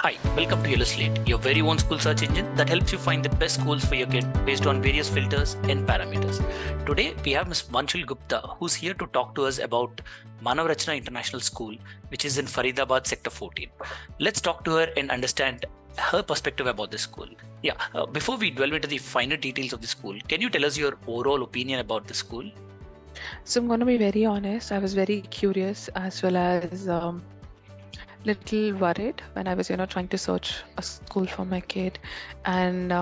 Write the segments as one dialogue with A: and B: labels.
A: Hi, welcome to YellowSlate, your very own school search engine that helps you find the best schools for your kid based on various filters and parameters. Today, we have Ms. Manchul Gupta, who's here to talk to us about Manav Rachna International School, which is in Faridabad, sector 14. Let's talk to her and understand her perspective about the school. Before we delve into the finer details of the school, can you tell us your overall opinion about the school?
B: So I'm going to be very honest. I was very curious as well as little worried when I was, trying to search a school for my kid. And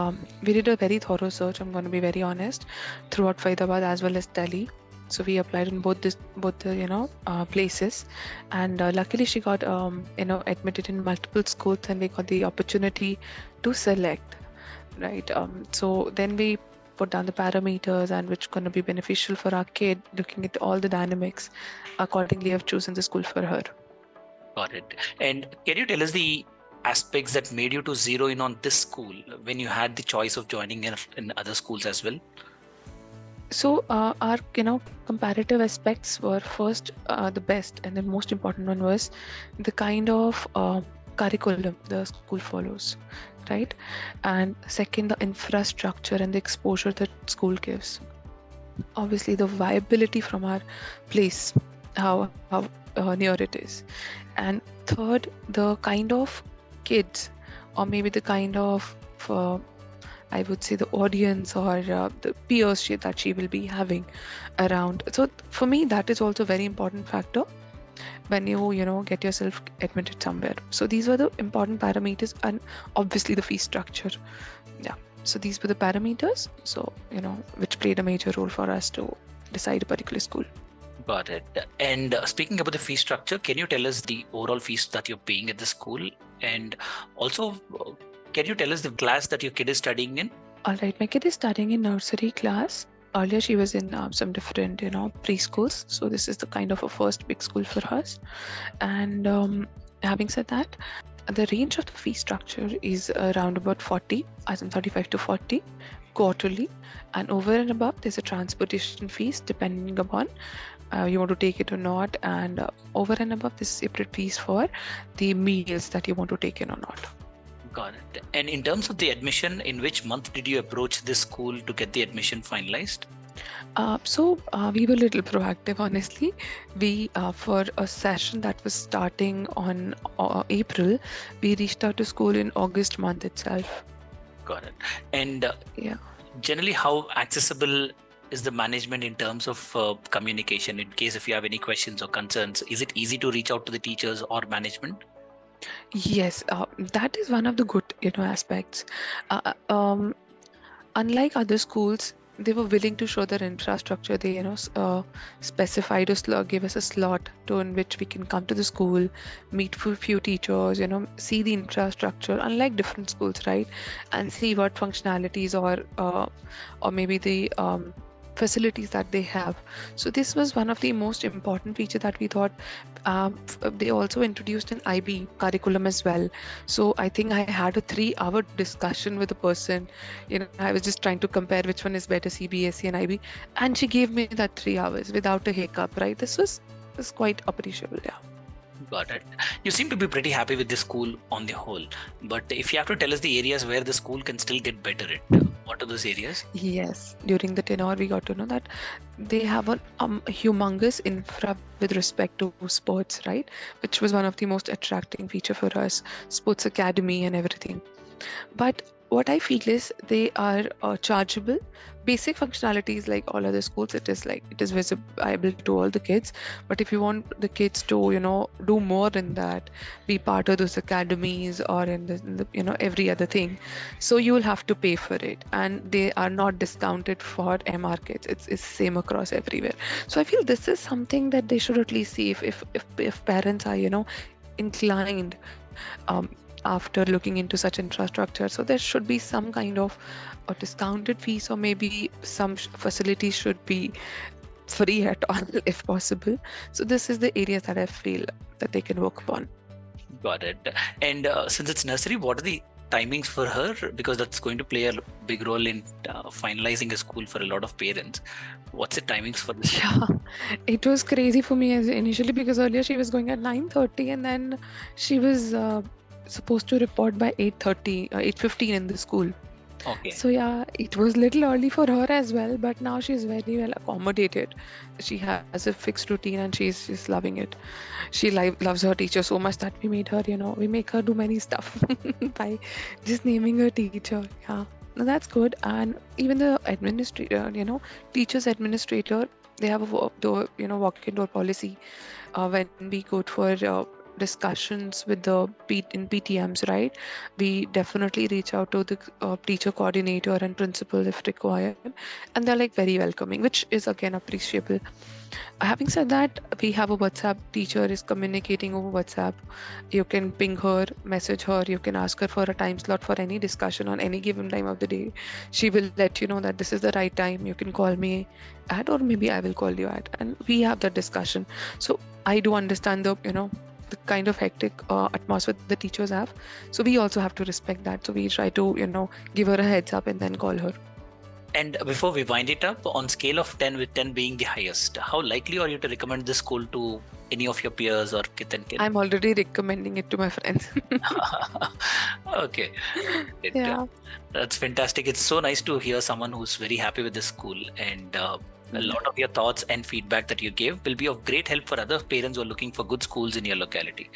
B: we did a very thorough search. I'm going to be very honest, throughout Faridabad as well as Delhi. So we applied in both the places, and luckily she got admitted in multiple schools, and we got the opportunity to select. Right. So then we put down the parameters and which going to be beneficial for our kid, looking at all the dynamics. Accordingly, I've chosen the school for her.
A: Got it. And can you tell us the aspects that made you to zero in on this school when you had the choice of joining in other schools as well?
B: So our comparative aspects were first the best, and the most important one was the kind of curriculum the school follows, right? And second, the infrastructure and the exposure that school gives. Obviously, the viability from our place, how near it is. And third, the kind of kids, or maybe the kind of I would say the audience or the peers that she will be having around. So for me, that is also a very important factor when you get yourself admitted somewhere. So these were the important parameters, and obviously the fee structure. Yeah. So these were the parameters. So which played a major role for us to decide a particular school.
A: Got it. And speaking about the fee structure, can you tell us the overall fees that you're paying at the school? And also, can you tell us the class that your kid is studying in?
B: All right, my kid is studying in nursery class. Earlier, she was in some different, preschools. So this is the kind of a first big school for us. And having said that, the range of the fee structure is around about 40, as in 35 to 40 quarterly. And over and above, there's a transportation fees depending upon you want to take it or not. And over and above, there's separate fees for the meals that you want to take in or not.
A: Got it. And in terms of the admission, in which month did you approach this school to get the admission finalized?
B: So we were a little proactive, honestly. We, for a session that was starting on April, we reached out to school in August month itself.
A: Got it. And generally, how accessible is the management in terms of communication? In case if you have any questions or concerns, is it easy to reach out to the teachers or management?
B: Yes, that is one of the good aspects. Unlike other schools, they were willing to show their infrastructure. They specified give us a slot in which we can come to the school, meet with a few teachers, see the infrastructure, unlike different schools, right? And see what functionalities or maybe the facilities that they have. So this was one of the most important feature that we thought. They also introduced an IB curriculum as well. So I think I had a 3-hour discussion with a person. I was just trying to compare which one is better, CBSE and IB, and she gave me that 3 hours without a hiccup, right? This was quite appreciable. Yeah.
A: Got it. You seem to be pretty happy with the school on the whole, but if you have to tell us the areas where the school can still get better at, what are those areas?
B: Yes, during the tenure we got to know that they have a humongous infra with respect to sports, right? Which was one of the most attracting feature for us, sports academy and everything. But what I feel is they are chargeable. Basic functionalities like all other schools, it is visible to all the kids. But if you want the kids to do more in that, be part of those academies or in the every other thing, so you will have to pay for it, and they are not discounted for MR kids. It's same across everywhere. So I feel this is something that they should at least see if parents are inclined after looking into such infrastructure. So there should be some kind of a discounted fees, or maybe some facilities should be free at all if possible. So this is the areas that I feel that they can work upon.
A: Got it. And since it's nursery, what are the timings for her? Because that's going to play a big role in finalizing a school for a lot of parents. What's the timings for this?
B: Yeah, it was crazy for me initially, because earlier she was going at 9:30, and then she was supposed to report by 8:30, 8:15 in the school.
A: Okay.
B: So yeah, it was little early for her as well, but now she's very well accommodated. She has a fixed routine and she's loving it. She loves her teacher so much that we made her, we make her do many stuff by just naming her teacher. Yeah, now that's good. And even the administrator, teachers administrator, they have a walk-in door policy when we go for discussions with the in PTMs, right? We definitely reach out to the teacher coordinator and principal if required, and they're like very welcoming, which is again appreciable. Having said that, we have a WhatsApp. Teacher is communicating over WhatsApp. You can ping her, message her, you can ask her for a time slot for any discussion on any given time of the day. She will let you know that this is the right time, you can call me at, or maybe I will call you at, and we have that discussion. So I do understand the kind of hectic atmosphere the teachers have. So we also have to respect that. So we try to, give her a heads up and then call her.
A: And before we wind it up, on scale of 10, with 10 being the highest, how likely are you to recommend this school to any of your peers or kith and kin?
B: I'm already recommending it to my friends.
A: Okay.
B: Yeah.
A: That's fantastic. It's so nice to hear someone who's very happy with this school, and a lot of your thoughts and feedback that you gave will be of great help for other parents who are looking for good schools in your locality.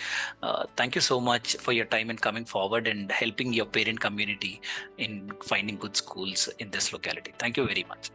A: Thank you so much for your time and coming forward and helping your parent community in finding good schools in this locality. Thank you very much.